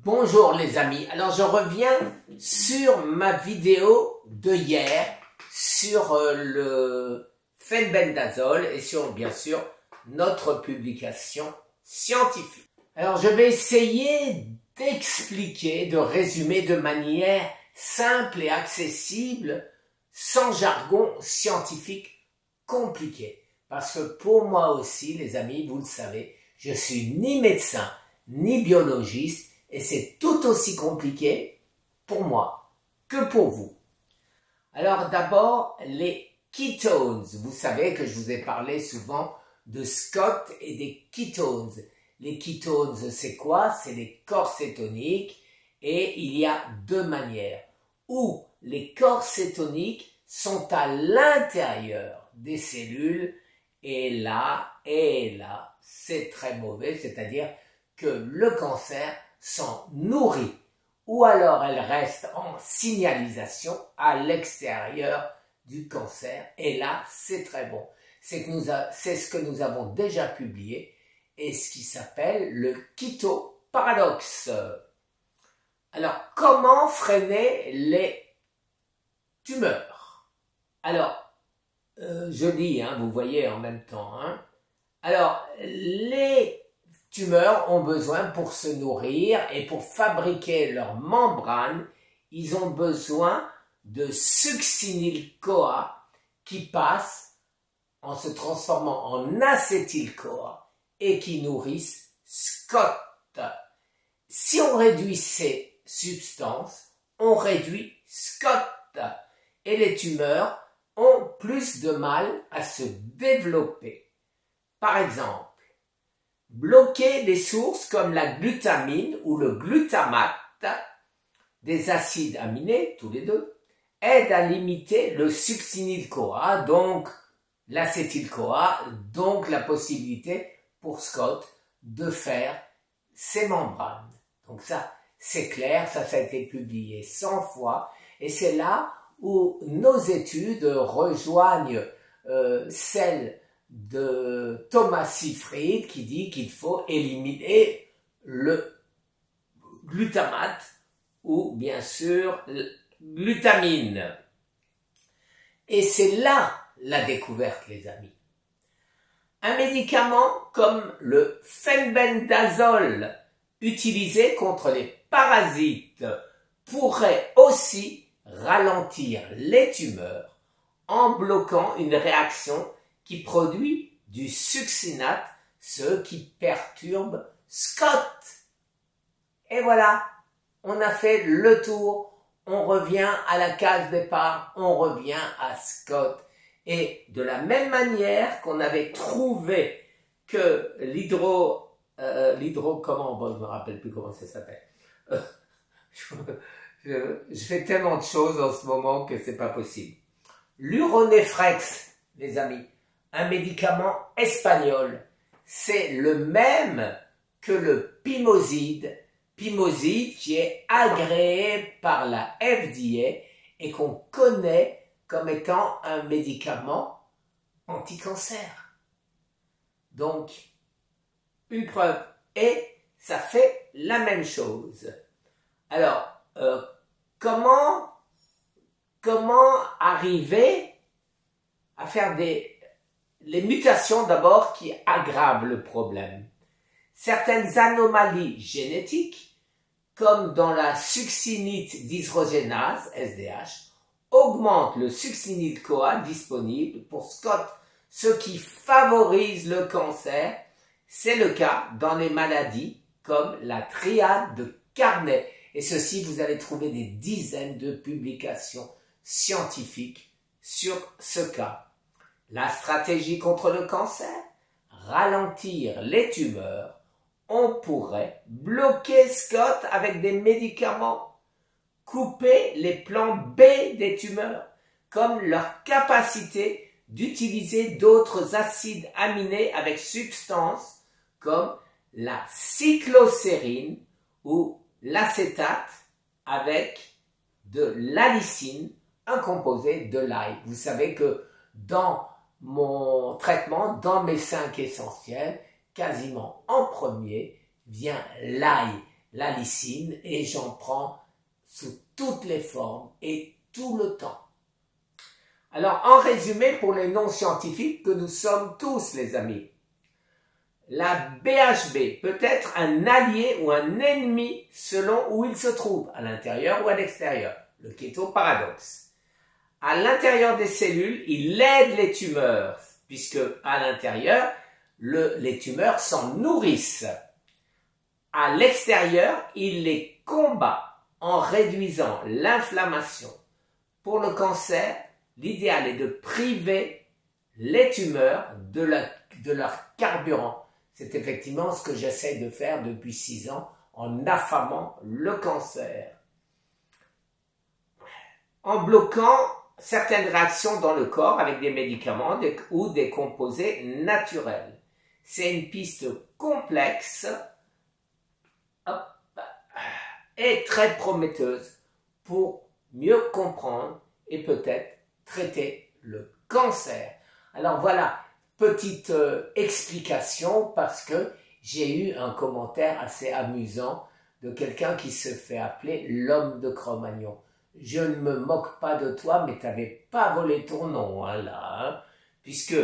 Bonjour les amis, alors je reviens sur ma vidéo de hier sur le phenbendazole et sur bien sûr notre publication scientifique. Alors je vais essayer d'expliquer, de résumer de manière simple et accessible, sans jargon scientifique compliqué. Parce que pour moi aussi les amis, vous le savez, je suis ni médecin ni biologiste, et c'est tout aussi compliqué pour moi que pour vous. Alors d'abord, les ketones. Vous savez que je vous ai parlé souvent de Scott et des ketones. Les ketones, c'est quoi? C'est les corps cétoniques, et il y a deux manières. Où les corps cétoniques sont à l'intérieur des cellules, et là, c'est très mauvais, c'est-à-dire que le cancer s'en nourrit, ou alors elle reste en signalisation à l'extérieur du cancer, et là c'est très bon. C'est ce que nous avons déjà publié, et ce qui s'appelle le keto-paradoxe. Alors, comment freiner les tumeurs? Alors, je dis, vous voyez en même temps, Alors, les tumeurs ont besoin, pour se nourrir et pour fabriquer leur membrane, ils ont besoin de succinyl-CoA qui passe en se transformant en acétyl-CoA et qui nourrissent Scott. Si on réduit ces substances, on réduit Scott, et les tumeurs ont plus de mal à se développer. Par exemple, bloquer des sources comme la glutamine ou le glutamate, des acides aminés, tous les deux, aide à limiter le succinyl-CoA, donc l'acétyl-CoA, donc la possibilité pour Scott de faire ses membranes. Donc ça, c'est clair, ça a été publié 100 fois, et c'est là où nos études rejoignent celles de Thomas Seyfried qui dit qu'il faut éliminer le glutamate ou bien sûr glutamine. Et c'est là la découverte les amis. Un médicament comme le phenbendazole utilisé contre les parasites pourrait aussi ralentir les tumeurs en bloquant une réaction qui produit du succinate, ce qui perturbe Scott. Et voilà, on a fait le tour, on revient à la case départ, on revient à Scott. Et de la même manière qu'on avait trouvé que comment, bon, je me rappelle plus comment ça s'appelle. Je fais tellement de choses en ce moment que c'est pas possible. L'uronefrex, les amis, un médicament espagnol, c'est le même que le pimoside qui est agréé par la FDA et qu'on connaît comme étant un médicament anti-cancer. Donc, une preuve, et ça fait la même chose. Alors, comment arriver à faire les mutations d'abord qui aggravent le problème? Certaines anomalies génétiques, comme dans la succinate dishydrogénase, SDH, augmentent le succinyl-CoA disponible pour Scott, ce qui favorise le cancer. C'est le cas dans les maladies comme la triade de Carnet. Et ceci, vous allez trouver des dizaines de publications scientifiques sur ce cas. La stratégie contre le cancer, ralentir les tumeurs. On pourrait bloquer Scott avec des médicaments, couper les plans B des tumeurs, comme leur capacité d'utiliser d'autres acides aminés avec substances comme la cyclocérine ou l'acétate avec de l'allicine, un composé de l'ail. Vous savez que dans mon traitement, dans mes 5 essentiels, quasiment en premier vient l'ail. la lysine, et j'en prends sous toutes les formes et tout le temps. Alors, en résumé, pour les non-scientifiques que nous sommes tous, les amis, la BHB peut être un allié ou un ennemi selon où il se trouve, à l'intérieur ou à l'extérieur, le kétoparadoxe. À l'intérieur des cellules, il aide les tumeurs, puisque à l'intérieur, les tumeurs s'en nourrissent. À l'extérieur, il les combat en réduisant l'inflammation. Pour le cancer, l'idéal est de priver les tumeurs de leur carburant. C'est effectivement ce que j'essaie de faire depuis 6 ans en affamant le cancer. En bloquant certaines réactions dans le corps avec des médicaments ou des composés naturels. C'est une piste complexe et très prometteuse pour mieux comprendre et peut-être traiter le cancer. Alors voilà, petite explication parce que j'ai eu un commentaire assez amusant de quelqu'un qui se fait appeler l'homme de Cro-Magnon. Je ne me moque pas de toi, mais tu n'avais pas volé ton nom, hein, là, hein, puisque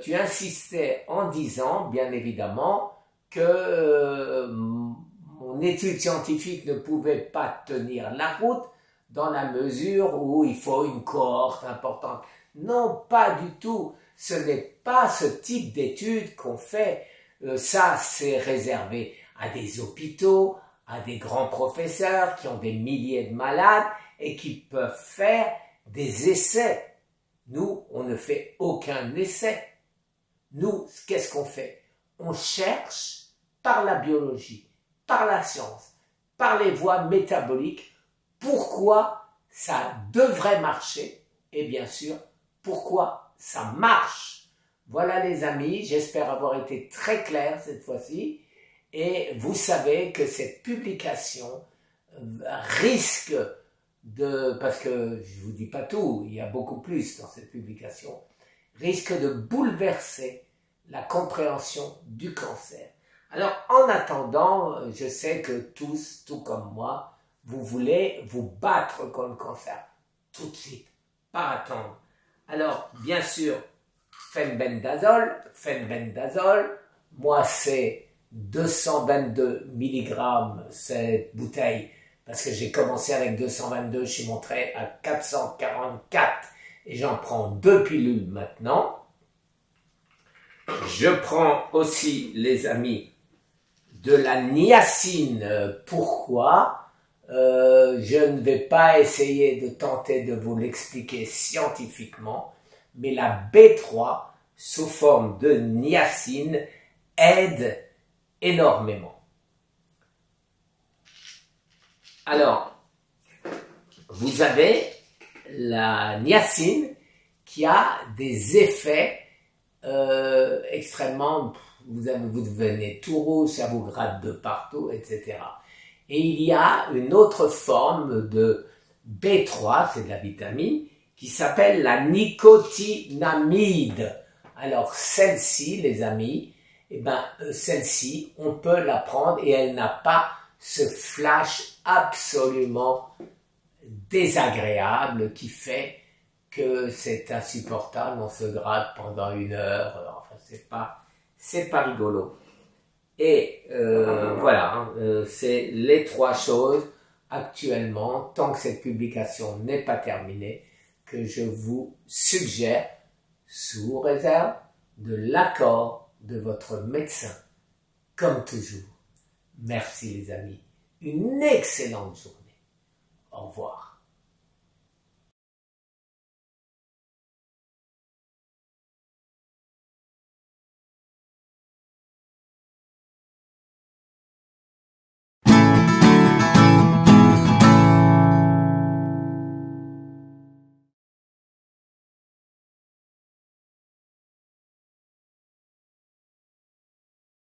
tu insistais en disant, bien évidemment, que mon étude scientifique ne pouvait pas tenir la route dans la mesure où il faut une cohorte importante. Non, pas du tout. Ce n'est pas ce type d'études qu'on fait. Ça, c'est réservé à des hôpitaux, à des grands professeurs qui ont des milliers de malades et qui peuvent faire des essais. Nous, on ne fait aucun essai. Nous, qu'est-ce qu'on fait? On cherche par la biologie, par la science, par les voies métaboliques, pourquoi ça devrait marcher et bien sûr, pourquoi ça marche. Voilà les amis, j'espère avoir été très clair cette fois-ci et vous savez que cette publication risque de, parce que je vous dis pas tout, il y a beaucoup plus dans cette publication, risque de bouleverser la compréhension du cancer. Alors en attendant, je sais que tous, tout comme moi, vous voulez vous battre contre le cancer tout de suite, pas attendre. Alors bien sûr, fenbendazole, moi c'est 222 mg cette bouteille, parce que j'ai commencé avec 222, je suis monté à 444 et j'en prends 2 pilules maintenant. Je prends aussi, les amis, de la niacine. Pourquoi? Je ne vais pas essayer de tenter de vous l'expliquer scientifiquement, mais la B3 sous forme de niacine aide énormément. Alors, vous avez la niacine qui a des effets extrêmement, vous devenez tout rouge, ça vous gratte de partout, etc. Et il y a une autre forme de B3, c'est de la vitamine, qui s'appelle la nicotinamide. Alors celle-ci, les amis, celle-ci, on peut la prendre et elle n'a pas ce flash absolument désagréable qui fait que c'est insupportable, on se gratte pendant 1 heure, enfin c'est pas rigolo. Et voilà, hein, c'est les 3 choses actuellement, tant que cette publication n'est pas terminée, que je vous suggère, sous réserve de l'accord de votre médecin. Comme toujours, merci les amis, une excellente journée. Au revoir.